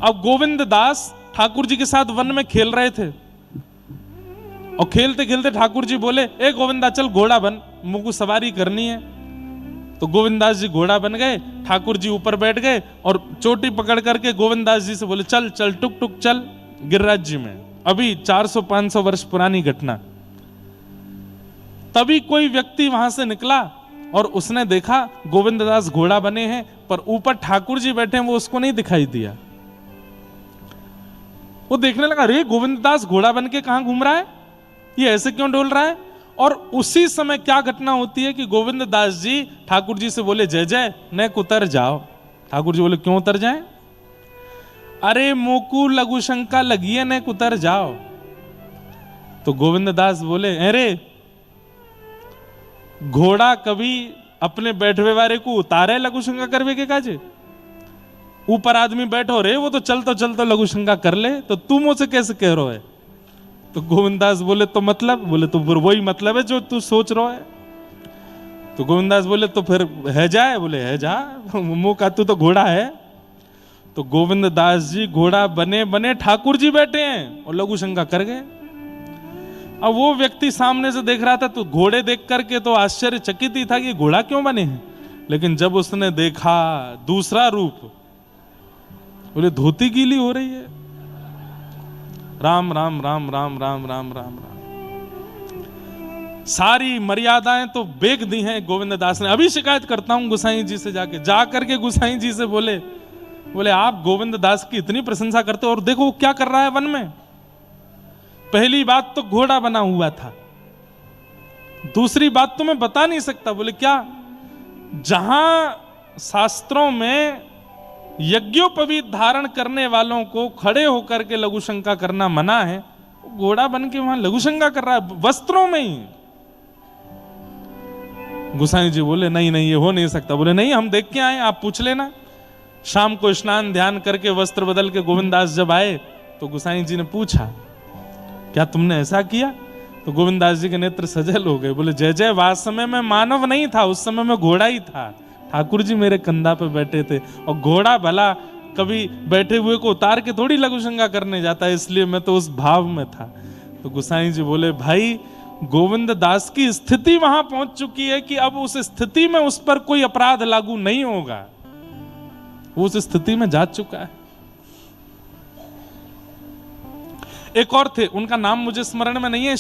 अब गोविंद दास ठाकुर जी के साथ वन में खेल रहे थे और खेलते खेलते ठाकुर जी बोले, ए गोविंदा चल घोड़ा बन, मुझको सवारी करनी है। तो गोविंदास जी घोड़ा बन गए, ठाकुर जी ऊपर बैठ गए और चोटी पकड़ करके गोविंदास जी से बोले, चल चल टुक टुक चल गिरिराज जी में। अभी 400-500 वर्ष पुरानी घटना। तभी कोई व्यक्ति वहां से निकला और उसने देखा गोविंददास घोड़ा बने हैं, पर ऊपर ठाकुर जी बैठे हैं, वो उसको नहीं दिखाई दिया। वो देखने लगा, अरे गोविंददास घोड़ा बन के कहां घूम रहा है, ये ऐसे क्यों डोल रहा है। और उसी समय क्या घटना होती है कि गोविंददास जी ठाकुर जी से बोले, जय जय नेक उतर जाओ। ठाकुर जी बोले, क्यों उतर जाएं? अरे मोकू लघु शंका लगी है, नेक उतर जाओ। तो गोविंददास बोले, अरे घोड़ा कभी अपने बैठवे वाले को उतारे लघु शंका करवे के काजे? ऊपर आदमी बैठो रे, वो तो चलता लघु शंका कर ले, तो तुम मुझसे कैसे कह रहे हो? तो गोविंदास बोले, तो मतलब? बोले, तो वही मतलब है जो तू सोच रहा है। तो गोविंदास बोले, तो फिर है जाए? बोले, है जा, मुंह का तू तो घोड़ा है। तो गोविंददास जी घोड़ा बने बने ठाकुर जी बैठे हैं और लघु शंका कर गए। अब वो व्यक्ति सामने से देख रहा था, तो घोड़े देख करके तो आश्चर्यचकित ही था कि घोड़ा क्यों बने हैं। लेकिन जब उसने देखा दूसरा रूप, बोले, धोती गीली हो रही है। राम राम राम राम राम राम राम राम। सारी मर्यादाएं तो बेच दी हैं गोविंददास ने। अभी शिकायत करता हूं गोसाई जी से, जा करके गोसाई जी से बोले, आप गोविंददास की इतनी प्रशंसा करते हो और देखो वो क्या कर रहा है वन में। पहली बात तो घोड़ा बना हुआ था, दूसरी बात तो मैं बता नहीं सकता। बोले, क्या? जहां शास्त्रों में यज्ञोपवीत धारण करने वालों को खड़े होकर के लघु शंका करना मना है, घोड़ा बन के वहां लघु शंका कर रहा है वस्त्रों में ही। गोसाई जी बोले, नहीं नहीं ये हो नहीं सकता। बोले, नहीं हम देख के आए, आप पूछ लेना। शाम को स्नान ध्यान करके वस्त्र बदल के गोविंदास जब आए तो गोसाई जी ने पूछा, क्या तुमने ऐसा किया? तो गोविंदास जी के नेत्र सजल हो गए। बोले, जय जय, वास समय में मानव नहीं था, उस समय में घोड़ा ही था। ठाकुर जी मेरे कंधा पे बैठे थे और घोड़ा भला कभी बैठे हुए को उतार के थोड़ी लघु शंका करने जाता है, इसलिए मैं तो उस भाव में था। तो गोसाई जी बोले, भाई गोविंददास की स्थिति वहां पहुंच चुकी है कि अब उस स्थिति में उस पर कोई अपराध लागू नहीं होगा, वो उस स्थिति में जा चुका है। एक और थे, उनका नाम मुझे स्मरण में नहीं है,